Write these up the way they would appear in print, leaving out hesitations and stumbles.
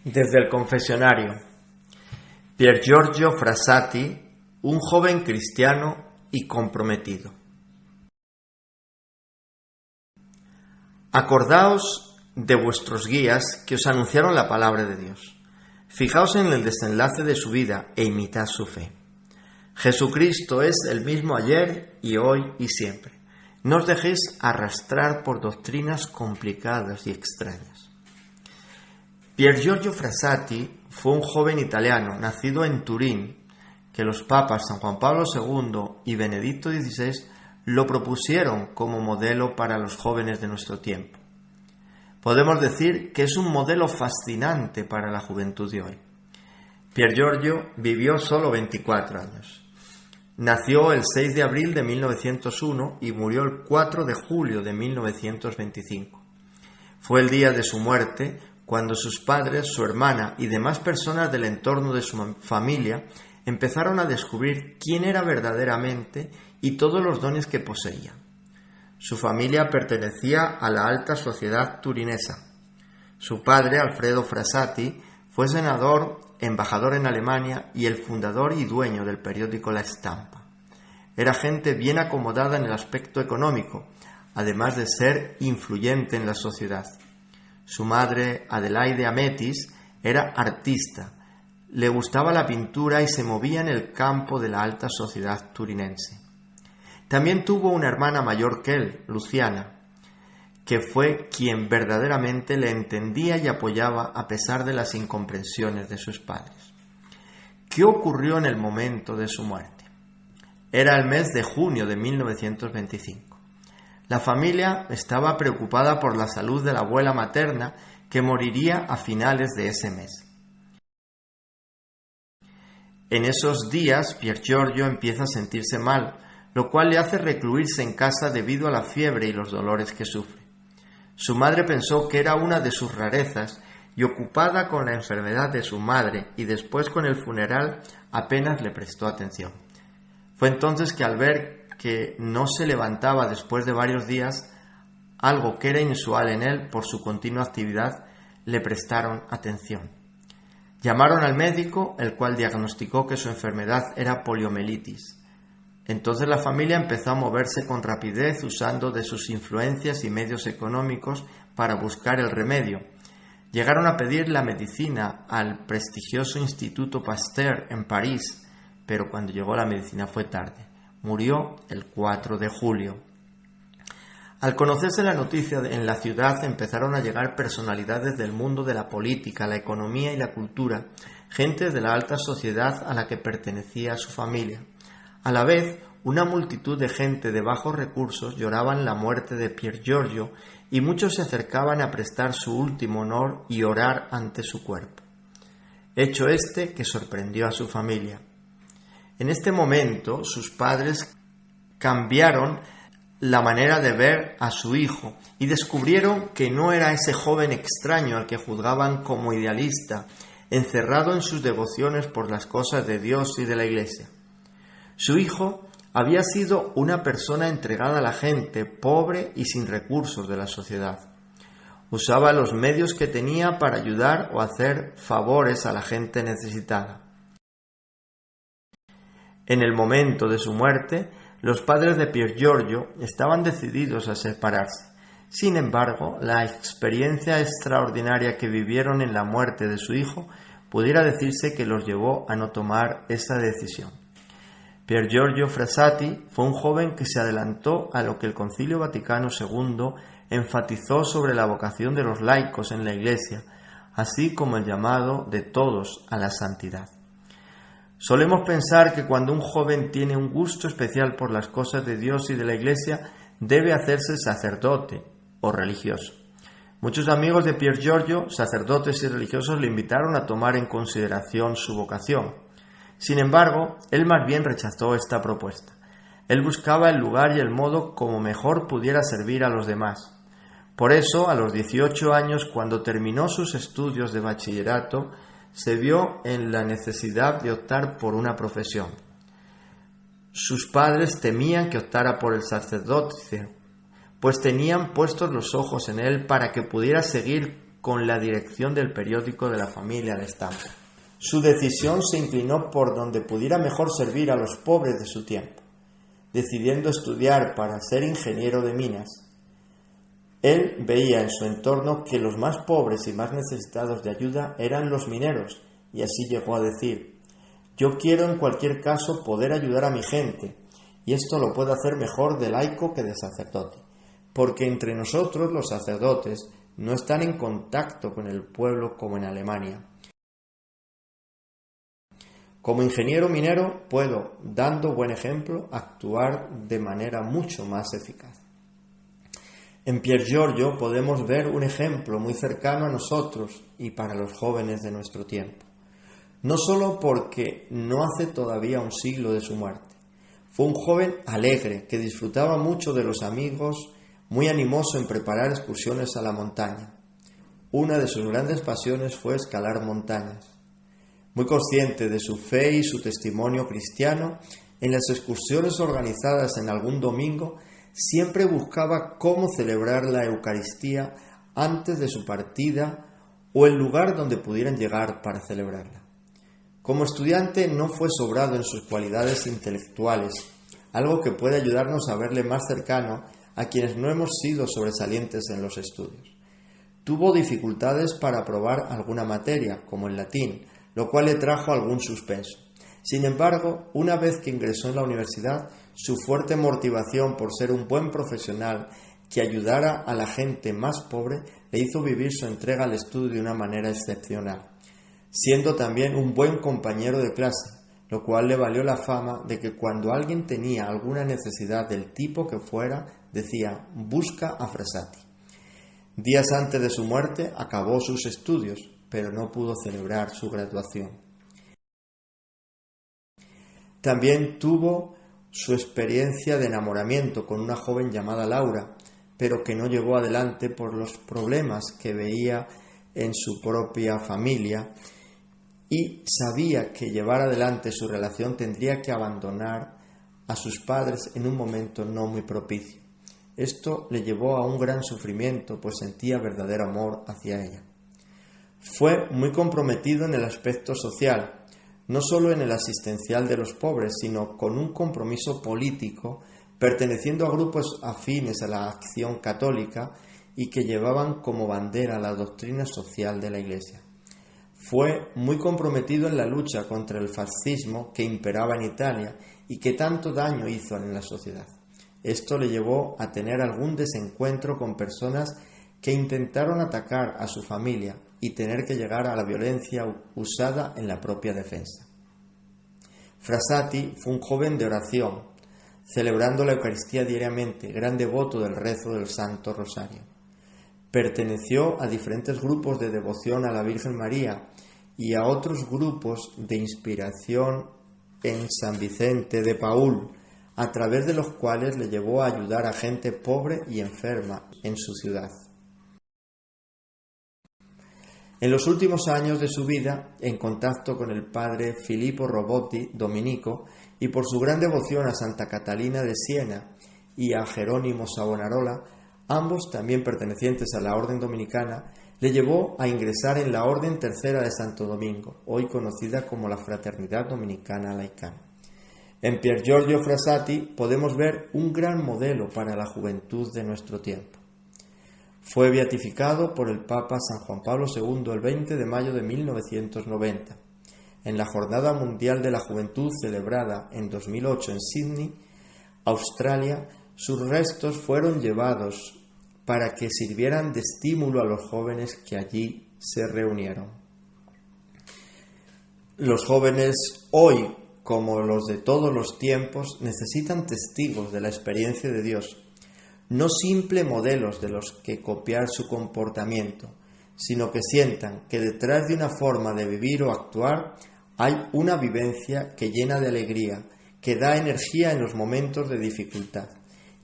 Desde el confesionario. Pier Giorgio Frassati, un joven cristiano y comprometido. Acordaos de vuestros guías que os anunciaron la palabra de Dios. Fijaos en el desenlace de su vida e imitad su fe. Jesucristo es el mismo ayer y hoy y siempre. No os dejéis arrastrar por doctrinas complicadas y extrañas. Pier Giorgio Frassati fue un joven italiano nacido en Turín, que los papas San Juan Pablo II y Benedicto XVI lo propusieron como modelo para los jóvenes de nuestro tiempo. Podemos decir que es un modelo fascinante para la juventud de hoy. Pier Giorgio vivió solo 24 años. Nació el 6 de abril de 1901 y murió el 4 de julio de 1925. Fue el día de su muerte cuando sus padres, su hermana y demás personas del entorno de su familia empezaron a descubrir quién era verdaderamente y todos los dones que poseía. Su familia pertenecía a la alta sociedad turinesa. Su padre, Alfredo Frassati, fue senador, embajador en Alemania y el fundador y dueño del periódico La Stampa. Era gente bien acomodada en el aspecto económico, además de ser influyente en la sociedad. Su madre, Adelaide Ametis, era artista, le gustaba la pintura y se movía en el campo de la alta sociedad turinense. También tuvo una hermana mayor que él, Luciana, que fue quien verdaderamente le entendía y apoyaba a pesar de las incomprensiones de sus padres. ¿Qué ocurrió en el momento de su muerte? Era el mes de junio de 1925. La familia estaba preocupada por la salud de la abuela materna, que moriría a finales de ese mes. En esos días, Pier Giorgio empieza a sentirse mal, lo cual le hace recluirse en casa debido a la fiebre y los dolores que sufre. Su madre pensó que era una de sus rarezas y, ocupada con la enfermedad de su madre y después con el funeral, apenas le prestó atención. Fue entonces que, al ver que no se levantaba después de varios días, algo que era inusual en él por su continua actividad, le prestaron atención. Llamaron al médico, el cual diagnosticó que su enfermedad era poliomielitis. Entonces la familia empezó a moverse con rapidez usando de sus influencias y medios económicos para buscar el remedio. Llegaron a pedir la medicina al prestigioso Instituto Pasteur en París, pero cuando llegó la medicina fue tarde. Murió el 4 de julio. Al conocerse la noticia en la ciudad empezaron a llegar personalidades del mundo de la política, la economía y la cultura, gente de la alta sociedad a la que pertenecía su familia. A la vez, una multitud de gente de bajos recursos lloraban la muerte de Pier Giorgio y muchos se acercaban a prestar su último honor y orar ante su cuerpo. Hecho este que sorprendió a su familia. En este momento, sus padres cambiaron la manera de ver a su hijo y descubrieron que no era ese joven extraño al que juzgaban como idealista, encerrado en sus devociones por las cosas de Dios y de la Iglesia. Su hijo había sido una persona entregada a la gente, pobre y sin recursos de la sociedad. Usaba los medios que tenía para ayudar o hacer favores a la gente necesitada. En el momento de su muerte, los padres de Pier Giorgio estaban decididos a separarse. Sin embargo, la experiencia extraordinaria que vivieron en la muerte de su hijo pudiera decirse que los llevó a no tomar esa decisión. Pier Giorgio Frassati fue un joven que se adelantó a lo que el Concilio Vaticano II enfatizó sobre la vocación de los laicos en la Iglesia, así como el llamado de todos a la santidad. Solemos pensar que cuando un joven tiene un gusto especial por las cosas de Dios y de la Iglesia, debe hacerse sacerdote o religioso. Muchos amigos de Pier Giorgio, sacerdotes y religiosos, le invitaron a tomar en consideración su vocación. Sin embargo, él más bien rechazó esta propuesta. Él buscaba el lugar y el modo como mejor pudiera servir a los demás. Por eso, a los 18 años, cuando terminó sus estudios de bachillerato, se vio en la necesidad de optar por una profesión. Sus padres temían que optara por el sacerdocio, pues tenían puestos los ojos en él para que pudiera seguir con la dirección del periódico de la familia de Stamford. Su decisión se inclinó por donde pudiera mejor servir a los pobres de su tiempo, decidiendo estudiar para ser ingeniero de minas. Él veía en su entorno que los más pobres y más necesitados de ayuda eran los mineros, y así llegó a decir: «Yo quiero en cualquier caso poder ayudar a mi gente, y esto lo puedo hacer mejor de laico que de sacerdote, porque entre nosotros los sacerdotes no están en contacto con el pueblo como en Alemania. Como ingeniero minero puedo, dando buen ejemplo, actuar de manera mucho más eficaz». En Pier Giorgio podemos ver un ejemplo muy cercano a nosotros y para los jóvenes de nuestro tiempo. No solo porque no hace todavía un siglo de su muerte. Fue un joven alegre que disfrutaba mucho de los amigos, muy animoso en preparar excursiones a la montaña. Una de sus grandes pasiones fue escalar montañas. Muy consciente de su fe y su testimonio cristiano, en las excursiones organizadas en algún domingo, siempre buscaba cómo celebrar la Eucaristía antes de su partida o el lugar donde pudieran llegar para celebrarla. Como estudiante no fue sobrado en sus cualidades intelectuales, algo que puede ayudarnos a verle más cercano a quienes no hemos sido sobresalientes en los estudios. Tuvo dificultades para aprobar alguna materia, como el latín, lo cual le trajo algún suspenso. Sin embargo, una vez que ingresó en la universidad, su fuerte motivación por ser un buen profesional que ayudara a la gente más pobre le hizo vivir su entrega al estudio de una manera excepcional, siendo también un buen compañero de clase, lo cual le valió la fama de que cuando alguien tenía alguna necesidad del tipo que fuera, decía: «Busca a Frassati». Días antes de su muerte acabó sus estudios, pero no pudo celebrar su graduación. También tuvo su experiencia de enamoramiento con una joven llamada Laura, pero que no llevó adelante por los problemas que veía en su propia familia, y sabía que llevar adelante su relación tendría que abandonar a sus padres en un momento no muy propicio. Esto le llevó a un gran sufrimiento, pues sentía verdadero amor hacia ella. Fue muy comprometido en el aspecto social, no solo en el asistencial de los pobres, sino con un compromiso político, perteneciendo a grupos afines a la acción católica y que llevaban como bandera la doctrina social de la Iglesia. Fue muy comprometido en la lucha contra el fascismo que imperaba en Italia y que tanto daño hizo en la sociedad. Esto le llevó a tener algún desencuentro con personas que intentaron atacar a su familia y tener que llegar a la violencia usada en la propia defensa. Frassati fue un joven de oración, celebrando la Eucaristía diariamente, gran devoto del rezo del Santo Rosario. Perteneció a diferentes grupos de devoción a la Virgen María y a otros grupos de inspiración en San Vicente de Paúl, a través de los cuales le llevó a ayudar a gente pobre y enferma en su ciudad. En los últimos años de su vida, en contacto con el padre Filippo Robotti, dominico, y por su gran devoción a Santa Catalina de Siena y a Jerónimo Savonarola, ambos también pertenecientes a la orden dominicana, le llevó a ingresar en la Orden Tercera de Santo Domingo, hoy conocida como la Fraternidad Dominicana Laicana. En Pier Giorgio Frassati podemos ver un gran modelo para la juventud de nuestro tiempo. Fue beatificado por el Papa San Juan Pablo II el 20 de mayo de 1990. En la Jornada Mundial de la Juventud celebrada en 2008 en Sydney, Australia, sus restos fueron llevados para que sirvieran de estímulo a los jóvenes que allí se reunieron. Los jóvenes hoy, como los de todos los tiempos, necesitan testigos de la experiencia de Dios, no simple modelos de los que copiar su comportamiento, sino que sientan que detrás de una forma de vivir o actuar hay una vivencia que llena de alegría, que da energía en los momentos de dificultad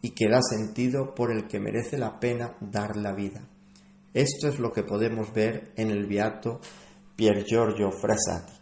y que da sentido por el que merece la pena dar la vida. Esto es lo que podemos ver en el beato Pier Giorgio Frassati.